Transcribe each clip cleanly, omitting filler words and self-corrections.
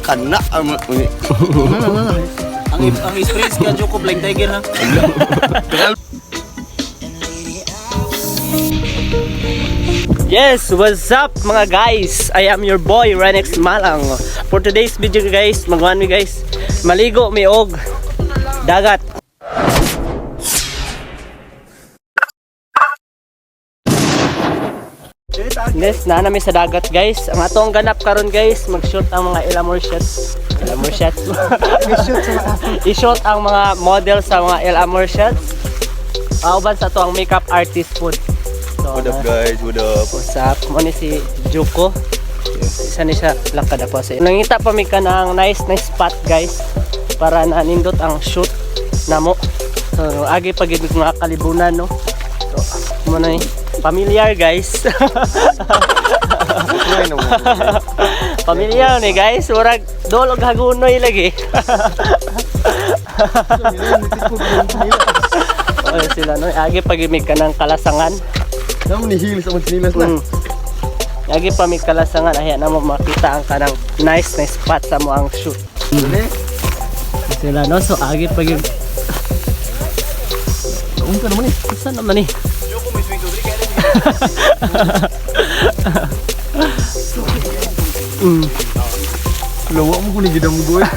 Kana ang Ang experience ka Joko Blind Tiger ha. Yes, what's up mga guys? I am your boy Renex Malang. For today's video guys, magawan mi guys, maligo mi og dagat. Yes, naanami sa dagat guys. Ang atong ganap karon guys, mag-shoot ang mga Elamor shots. Elamor shots. I-shoot ang mga model sa mga Elamor shots. Uban sa to ang makeup artist food. So, What up guys, what up? what's up? Mo ni si Joko. Isa ni siya lakad ako sa. Nangita pa mi ka ng nice spot guys para nanindot ang shoot namo. So agi pag gid mga kalibunan no. So mo na ni familiar guys. Familiar ni guys, murag dolog hagunoy lagi. Oh, sila no, agi pag mi ka ng kalasangan. Naman ni heels ang sinilas na. Lagi pa may kalasangan, ayan na mo makita ang kanang nice spot sa mo ang shoot. Sila no, so agi pag yung ka naman eh. Saan naman eh? Joko may swing dogri kaya Lawa mo ko ni gidam ko eh.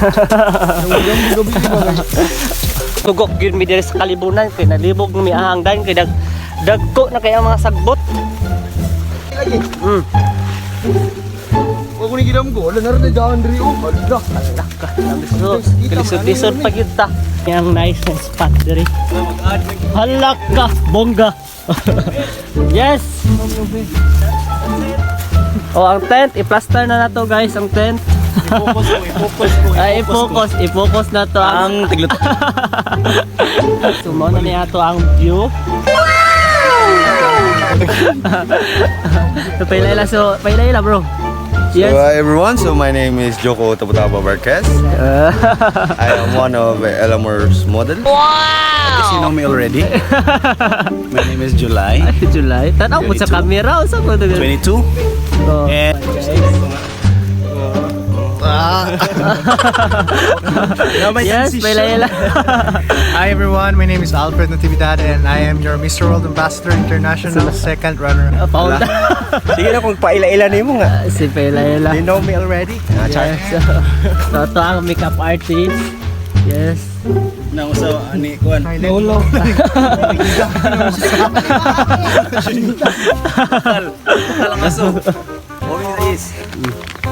Tugok yun mi diri sa kalibunan, kay nalibog mi ahangdan, kay dagko na kaya mga sagbot. Lagi. Huwag ko ni gidam ko. Wala na rin na daan rin. Oh, ala. Alak ka, kalisod-lisod pa kita. Yang nice spot diri. Halak ka, bongga. Yes! Oh, ang tent, i-plaster na to guys, ang tent. Ay, i-focus na to ang tiglot. Sumo na niya to ang view. So, pailayla bro. Yes. So everyone, so my name is Joko Tabutaba Barquez. I am one of Elamor's model. Guess you know me already. My name is July. July. Tanaw mo sa camera o sa ko 22. Oh, And yes, pailayla. Hi everyone, my name is Alfred Natividad and I am your Mr. World Ambassador International second runner. Paul. Sige na kung paila-ila na mo nga. Si pailayla. You know me already. Yes. So, ito ang makeup artist. Yes. na usaw ani kuan. Lolo. Kalang aso. Okay is.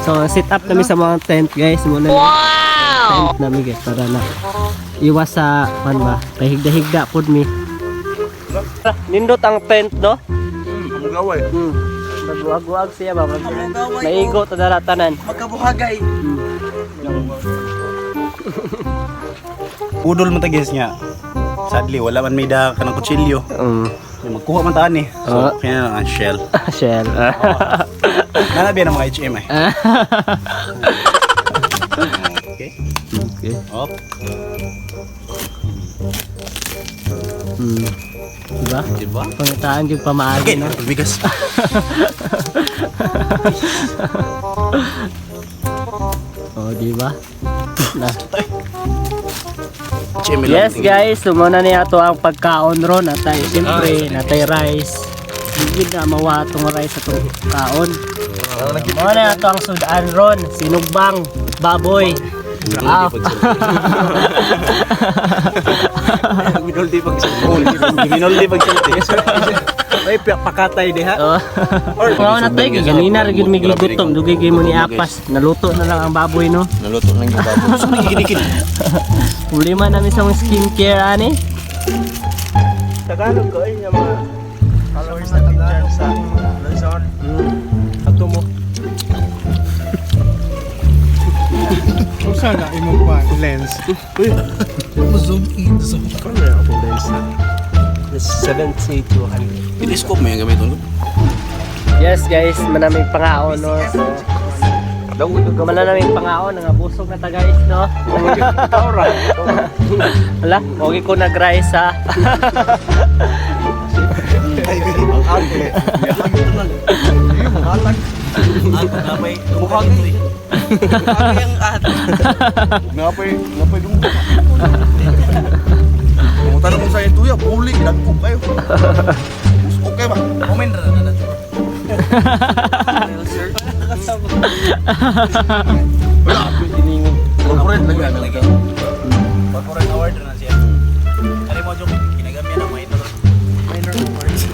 So, sit up kami sa mga tent guys. Muna tent namin guys para na iwas sa ba, kahigda-higda pod mi. Nindot ang tent no? Gaway. Magwag-wag siya ba? Maigo to daratanan. Magkabuhagay. Udol man tagis nga. Sadly wala man may da kanang kutsilyo. Magkuha man taan eh. So kaya ang shell. Shell. Nanabi ng mga HM eh. Okay. Okay. Up. Diba? Diba? Pangitaan yung pamaagi Okay, no? bigas. Oh, diba? Na. HM lang. Yes guys, sumuna niya to ang pagkaon ron. Natay, siyempre, natay rice. Hindi na mawa itong rice sa itong kaon. Muna na ito ang sudan ron. Sinugbang, baboy. Minoldi pag salti. May pakatay di ha. Mga na tayo, ganina rin may gigutom. Dugay mo ni Apas. Naluto na lang ang baboy no. Naluto lang yung baboy. Gusto nagigidikid. Problema namin sa mga skincare ani. Tagalog ko ay yung mga followers natin dyan sa Luzon. Ato mo. Kung sana imong pa lens. Zoom in. Zoom. Kamera ako lens na. This 70 to 100. Telescope mo yung gamiton. Yes guys, manaming pangaon no. So, manaming pangaon, nangabusog na ta guys no. Wala, okay ko nag-rice ha. Ang ugly. Napay, bukhag ito eh. Napay dum. Kung tanong mo sa ito ya, puli, nagpo kayo. Okay ba? Moment na. Wala. Corporate lagi. Corporate award na siya. Kali mo yung kinagamit ng minor.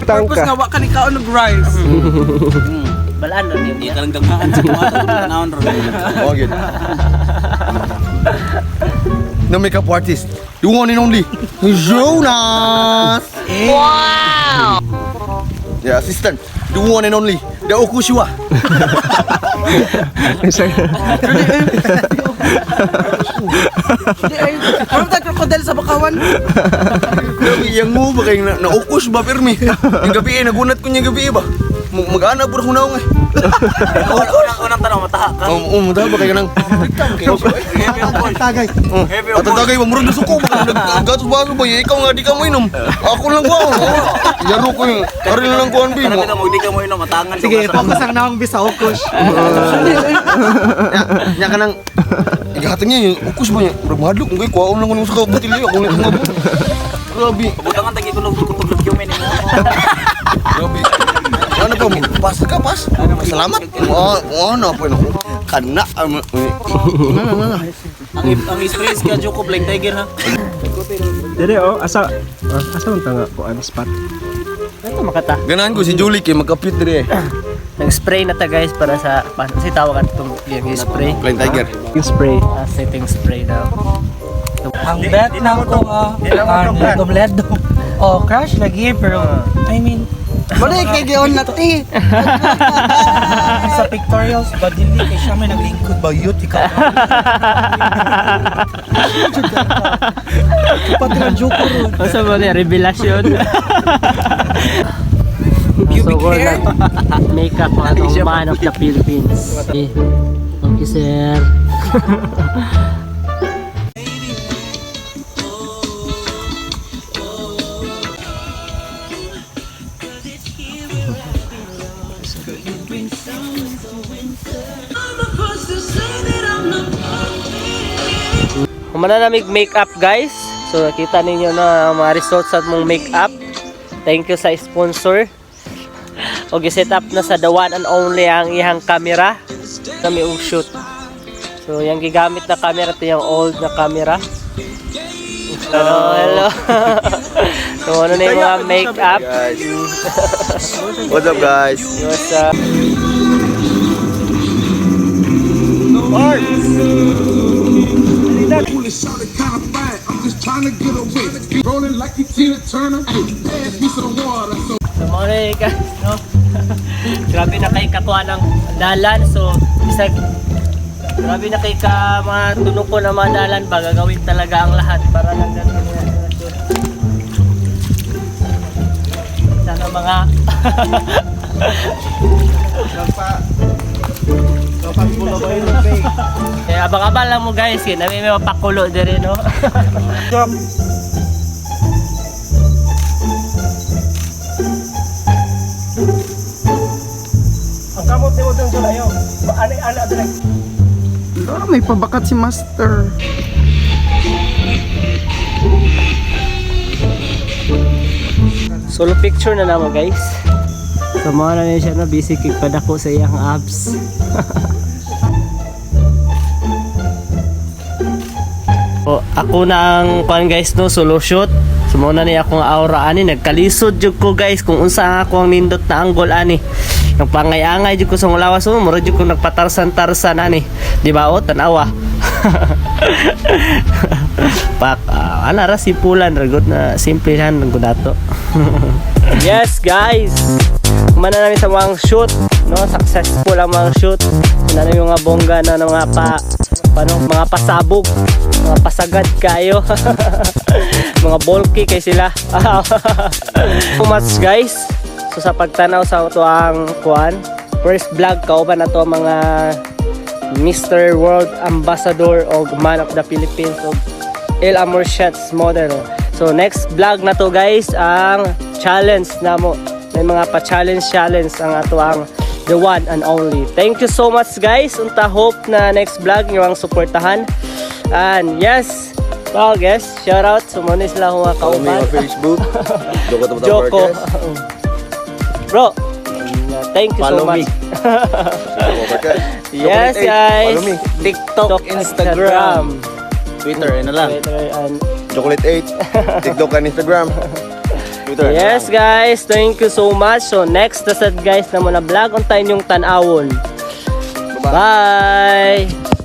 Purpose nga wa ka ni kaon og rice. Balaan na niya. Hindi ka lang dagmahan sa mga tanaon ron. Okay. No makeup artist. The one and only Jonas. Wow. Yeah, assistant. The one and only the Okushiwa. Ano ta crocodile sa bakawan? Gabi yang mo ba kayong na-ukus ba pirmi? Yung gabi nagunat ko niya gabi ba? Mag-ana pura ko na nga. Unang tanong, mataha ka. Mataha ba kayo nang Tagay. At tagay ba murag nasuko ba naggatos baso ba ikaw nga di ka mo inom. Ako lang ba? Yaro ko yung karil lang kuan bi mo. Sabi mo, hindi ka mo inom, matangan. Sige, focus ang naong bisa ukush. Nya kanang igahatag niya yung ukus ba niya. Murag mahadlok kung kayo kuwaon lang ko sa butilyo ako lang nga. Grabe. Pabutangan tagi ko nung cumin mo. Grabe. Ano pa mo? Pas ka, pas. Salamat. Ano pa yun? Kana. Ang express ka, Joko, Black Tiger ha. Dere asa man tanga ko ang spot. Ito makata. Ganahan ko si Julie kay magkapit dire. Nag-spray na ta guys para sa kasi tawagan itong yung spray. Blind Tiger. Yung spray. Setting spray daw. Ang bet na ito ledo. Oh, crash lagi pero I mean Balik kay gion na ti. sa pictorials ba dili kay siya may naglingkod ba yut ikaw. Pati ang joke ron. Masa ba niya? Revelasyon. So, we're like makeup ng man of the Philippines. Okay, sir. Humana na make-up guys. So nakita ninyo na mga results sa mong make-up. Thank you sa sponsor. O set up na sa the one and only ang ihang camera. Kami shoot. So yung gigamit na camera ito yung old na camera. Hello. So ano na yung mga make-up. What's up guys? What's up? Shawty kinda fine, I'm just trying to get away. Rolling like you Tina Turner, pass me some water. So mga guys, no? Grabe na kayo kakuha ng dalan. So, bisag grabe na kayo ka mga tunog ko na mga dalan ba, gagawin talaga ang lahat para lang natin sana mga kaya abang-abang lang mo guys, kaya namin may mapakulo din rin, no? Ang kamot ni mo dong sulayo. Ani-ana dire. May pabakat si Master. Solo picture na naman guys. So mga na niya siya na busy kikpadako sa iyang abs. So, ako na ang kuan guys no, solo shoot. So muna niya akong aura ani, nagkalisod jud ko guys kung unsa ako ang nindot na angle ani. Nagpangay-angay jud ko sa lawas mo, mura jud ko nagpatarsan-tarsan ani. Di ba o tanawa. Pak ana ra simpulan ragot na simplehan ng dato. Yes guys, kumana namin sa mga shoot, no? Successful ang mga shoot. Wala na yung mga bongga na mga pasabog, mga pasagad kayo. Mga bulky kay sila. So much guys. So sa pagtanaw sa ito ang kuan, first vlog kauban na to mga Mr. World Ambassador o Man of the Philippines o El Amor Shots model. So next vlog na to guys ang challenge na mo. May mga pa-challenge ang ato ang the one and only. Thank you so much guys. Unta hope na next vlog nyo ang suportahan. And yes, well guys, shout out sa mga sila akong mga Follow me kauban. on Facebook. Joko Tabata Joko. Podcast. Bro, thank you Follow so much. me. Joko Podcast. Yes Chocolate 8. guys, Follow me. TikTok, Instagram. Twitter, yun na lang. Twitter, and Chocolate 8. TikTok and Instagram. Twitter. yes guys, thank you so much. So next na sad guys na mo na vlog on tayo yung tanawon. Bye!